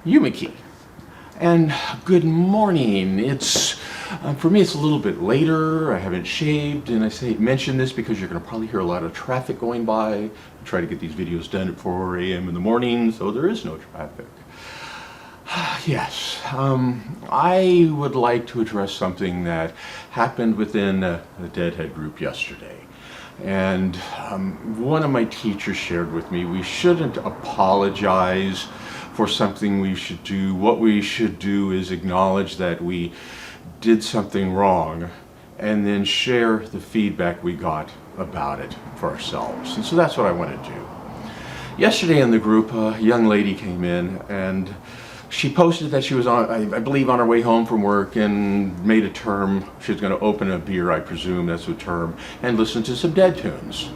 Yumiki. And good morning. It's for me, it's a little bit later. I haven't shaved, and mention this because you're going to probably hear a lot of traffic going by. I try to get these videos done at 4 a.m. in the morning, so there is no traffic. Yes, I would like to address something that happened within the Deadhead group yesterday. And one of my teachers shared with me, we shouldn't apologize for something we should do. What we should do is acknowledge that we did something wrong and then share the feedback we got about it for ourselves. And so that's what I want to do. Yesterday in the group, a young lady came in and she posted that she was on, I believe, on her way home from work and made a term. She was going to open a beer, I presume that's the term, and listen to some Dead tunes.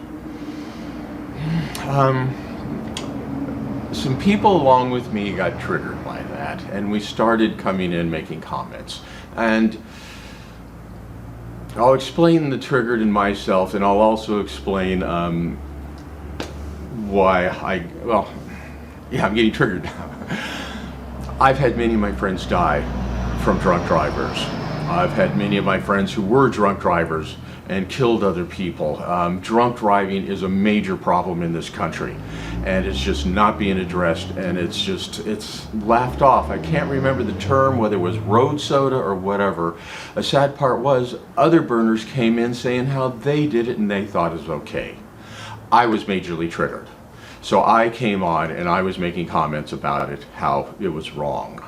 Some people along with me got triggered by that, and we started coming in making comments. And I'll explain the triggered in myself, and I'll also explain why I'm getting triggered now. I've had many of my friends die from drunk drivers. I've had many of my friends who were drunk drivers and killed other people. Drunk driving is a major problem in this country, and it's just not being addressed, and it's laughed off. I can't remember the term, whether it was road soda or whatever. A sad part was other burners came in saying how they did it and they thought it was okay. I was majorly triggered. So I came on and I was making comments about it, how it was wrong.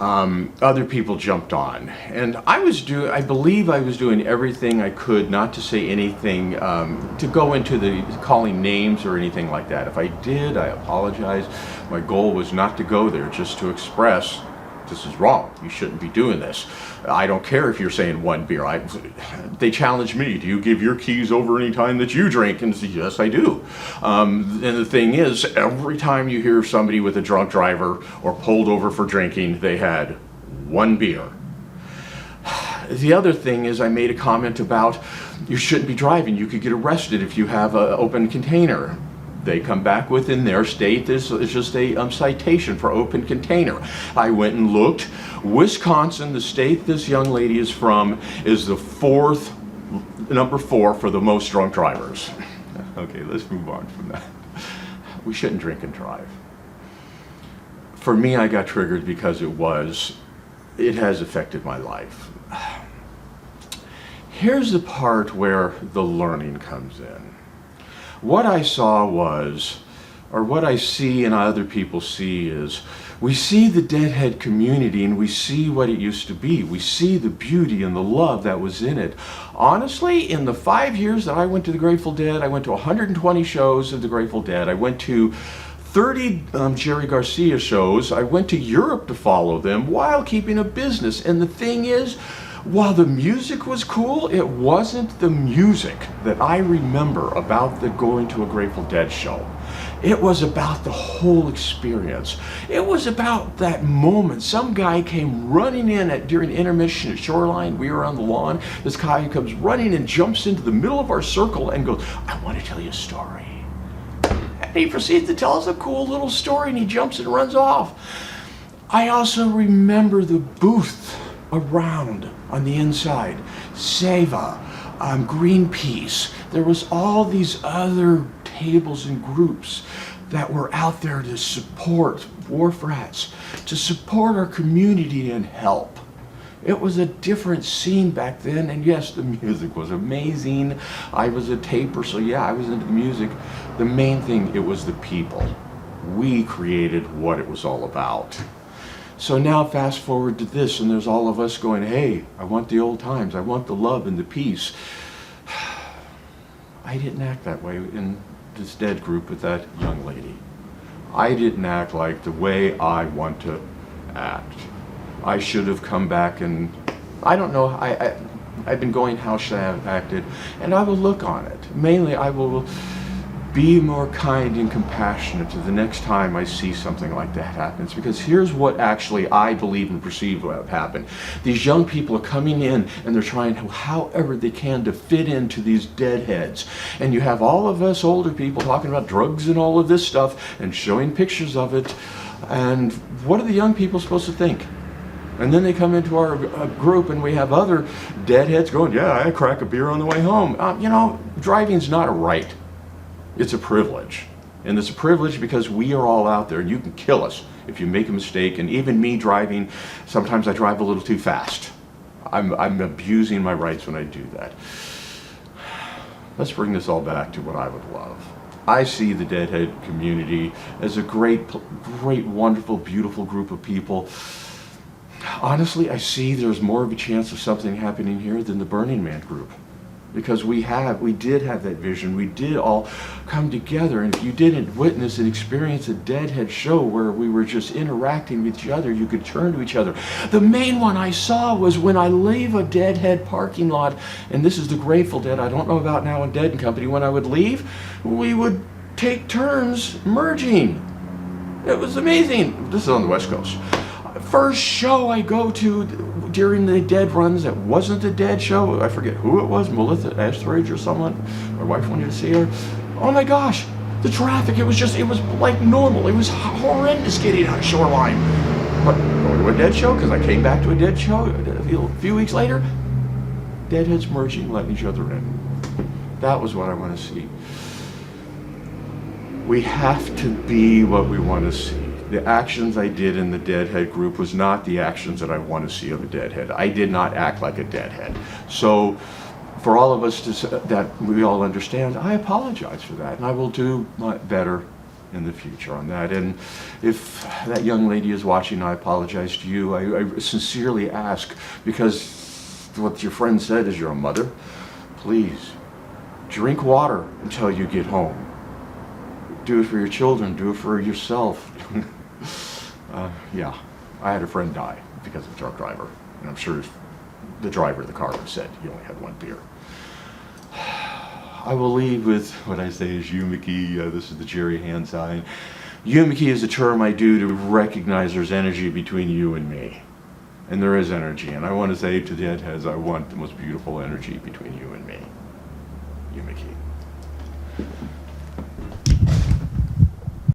Other people jumped on, and I believe I was doing everything I could not to say anything, to go into the calling names or anything like that. If I did, I apologize. My goal was not to go there, just to express, this is wrong. You shouldn't be doing this. I don't care if you're saying one beer. They challenged me, do you give your keys over any time that you drink? And I said, yes, I do. And the thing is, every time you hear somebody with a drunk driver or pulled over for drinking, they had one beer. The other thing is, I made a comment about you shouldn't be driving. You could get arrested if you have an open container. They come back within their state, this is just a citation for open container. I went and looked. Wisconsin, the state this young lady is from, is the number 4 for the most drunk drivers. Okay, let's move on from that. We shouldn't drink and drive. For me, I got triggered because it has affected my life. Here's the part where the learning comes in. What I saw was, or what I see and other people see is, we see the Deadhead community and we see what it used to be. We see the beauty and the love that was in it. Honestly, in the 5 years that I went to the Grateful Dead, I went to 120 shows of the Grateful Dead. I went to 30 Jerry Garcia shows. I went to Europe to follow them while keeping a business. And the thing is, while the music was cool, it wasn't the music that I remember about going to a Grateful Dead show. It was about the whole experience. It was about that moment. Some guy came running in during intermission at Shoreline. We were on the lawn. This guy comes running and jumps into the middle of our circle and goes, I want to tell you a story. And he proceeds to tell us a cool little story, and he jumps and runs off. I also remember the booth around on the inside, Seva, Greenpeace. There was all these other tables and groups that were out there to support Wharf Rats, to support our community and help. It was a different scene back then, and yes, the music was amazing. I was a taper, so yeah, I was into the music. The main thing, it was the people. We created what it was all about. So now fast forward to this, and there's all of us going, hey, I want the old times. I want the love and the peace. I didn't act that way in this Dead group with that young lady. I didn't act like the way I want to act. I should have come back and, I don't know, I've been going, how should I have acted? And I will look on it. Mainly, I will be more kind and compassionate to the next time I see something like that happens, because here's what actually I believe and perceive what happened. These young people are coming in and they're trying however they can to fit into these deadheads, and you have all of us older people talking about drugs and all of this stuff and showing pictures of it. And what are the young people supposed to think? And then they come into our group and we have other deadheads going, yeah, I crack a beer on the way home. Driving's not a right. It's a privilege. And it's a privilege because we are all out there and you can kill us if you make a mistake. And even me driving, sometimes I drive a little too fast. I'm abusing my rights when I do that. Let's bring this all back to what I would love. I see the Deadhead community as a great, wonderful, beautiful group of people. Honestly, I see there's more of a chance of something happening here than the Burning Man group. Because we did have that vision. We did all come together. And if you didn't witness and experience a Deadhead show where we were just interacting with each other, you could turn to each other. The main one I saw was when I leave a Deadhead parking lot, and this is the Grateful Dead, I don't know about now in Dead and Company, when I would leave, we would take turns merging. It was amazing. This is on the West Coast. First show I go to during the Dead runs that wasn't a Dead show, I forget who it was, Melissa Etheridge or someone. My wife wanted to see her. Oh my gosh, the traffic, it was like normal. It was horrendous getting on Shoreline. But going to a Dead show, because I came back to a Dead show a few weeks later, Deadheads merging, letting each other in. That was what I want to see. We have to be what we want to see. The actions I did in the Deadhead group was not the actions that I want to see of a Deadhead. I did not act like a Deadhead. So for all of us that we all understand, I apologize for that. And I will do better in the future on that. And if that young lady is watching, I apologize to you. I sincerely ask, because what your friend said is you're a mother. Please, drink water until you get home. Do it for your children. Do it for yourself. Yeah, I had a friend die because of a drunk driver, and I'm sure the driver of the car would have said he only had one beer. I will leave with what I say is Yumiki. This is the Jerry hand sign. Yumiki is a term I do to recognize there's energy between you and me. And there is energy, and I want to say to the Deadheads, I want the most beautiful energy between you and me. Yumiki.